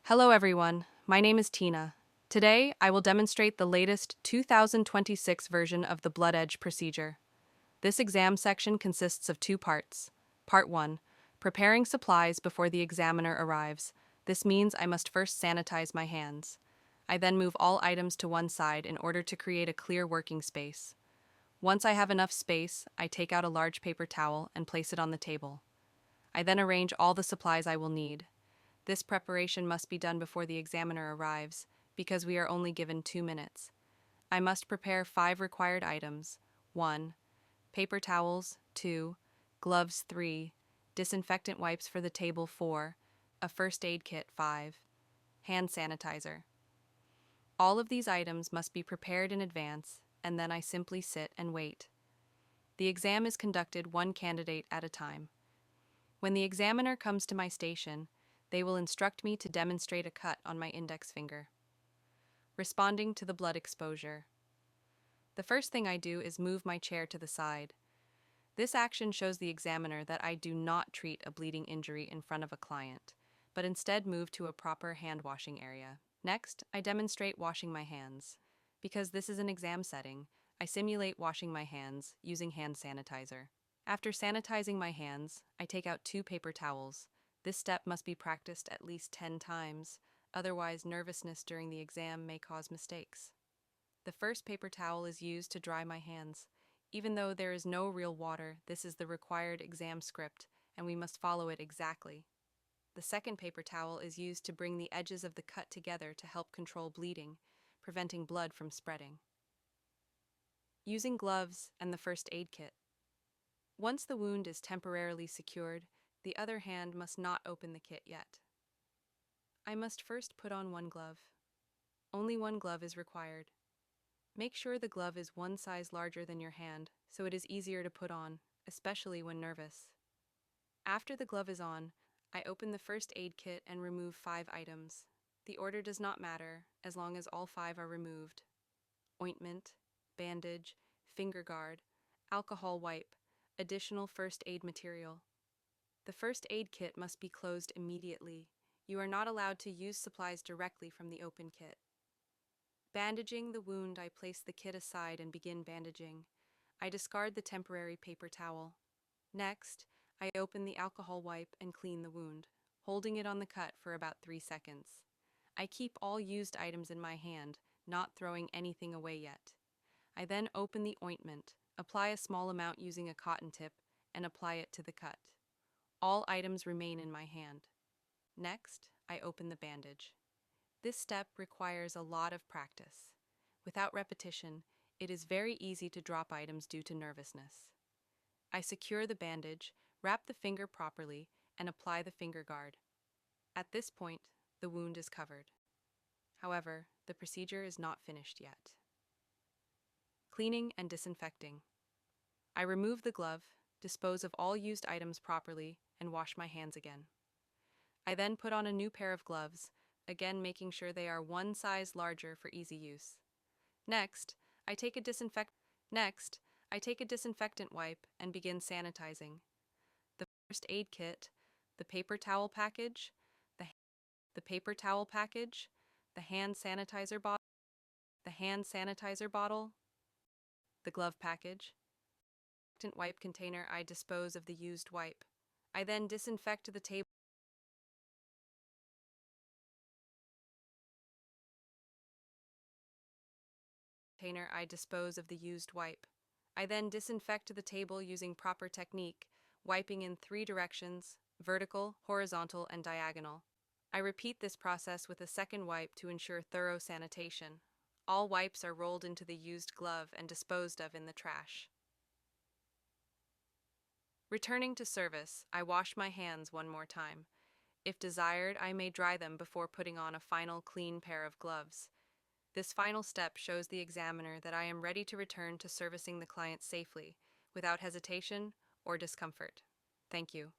Hello everyone, my name is Tina. Today, I will demonstrate the latest 2026 version of the blood edge procedure. This exam section consists of two parts. Part 1. Preparing supplies before the examiner arrives. This means I must first sanitize my hands. I then move all items to one side in order to create a clear working space. Once I have enough space, I take out a large paper towel and place it on the table. I then arrange all the supplies I will need. This preparation must be done before the examiner arrives, because we are only given 2 minutes. I must prepare 5 required items. 1. Paper towels. 2. Gloves. 3. Disinfectant wipes for the table. 4. A first aid kit. 5. Hand sanitizer. All of these items must be prepared in advance, and then I simply sit and wait. The exam is conducted one candidate at a time. When the examiner comes to my station, they will instruct me to demonstrate a cut on my index finger. Responding to the blood exposure. The first thing I do is move my chair to the side. This action shows the examiner that I do not treat a bleeding injury in front of a client, but instead move to a proper hand washing area. Next, I demonstrate washing my hands. Because this is an exam setting, I simulate washing my hands using hand sanitizer. After sanitizing my hands, I take out 2 paper towels. This step must be practiced at least 10 times, otherwise nervousness during the exam may cause mistakes. The first paper towel is used to dry my hands. Even though there is no real water, this is the required exam script, and we must follow it exactly. The second paper towel is used to bring the edges of the cut together to help control bleeding, preventing blood from spreading. Using gloves and the first aid kit. Once the wound is temporarily secured, the other hand must not open the kit yet. I must first put on one glove. Only one glove is required. Make sure the glove is one size larger than your hand, so it is easier to put on, especially when nervous. After the glove is on, I open the first aid kit and remove 5 items. The order does not matter, as long as all 5 are removed. Ointment, bandage, finger guard, alcohol wipe, additional first aid material. The first aid kit must be closed immediately. You are not allowed to use supplies directly from the open kit. Bandaging the wound, I place the kit aside and begin bandaging. I discard the temporary paper towel. Next, I open the alcohol wipe and clean the wound, holding it on the cut for about 3 seconds. I keep all used items in my hand, not throwing anything away yet. I then open the ointment, apply a small amount using a cotton tip, and apply it to the cut. All items remain in my hand. Next, I open the bandage. This step requires a lot of practice. Without repetition, it is very easy to drop items due to nervousness. I secure the bandage, wrap the finger properly, and apply the finger guard. At this point, the wound is covered. However, the procedure is not finished yet. Cleaning and disinfecting. I remove the glove, dispose of all used items properly, and wash my hands again. I then put on a new pair of gloves, again making sure they are one size larger for easy use. Next, I take a disinfectant wipe and begin sanitizing. The first aid kit, the paper towel package, the hand sanitizer bottle, the glove package, wipe container. I dispose of the used wipe. I then disinfect the table. I dispose of the used wipe. I then disinfect the table using proper technique, wiping in 3 directions: vertical, horizontal, and diagonal. I repeat this process with a second wipe to ensure thorough sanitation. All wipes are rolled into the used glove and disposed of in the trash. Returning to service, I wash my hands one more time. If desired, I may dry them before putting on a final clean pair of gloves. This final step shows the examiner that I am ready to return to servicing the client safely, without hesitation or discomfort. Thank you.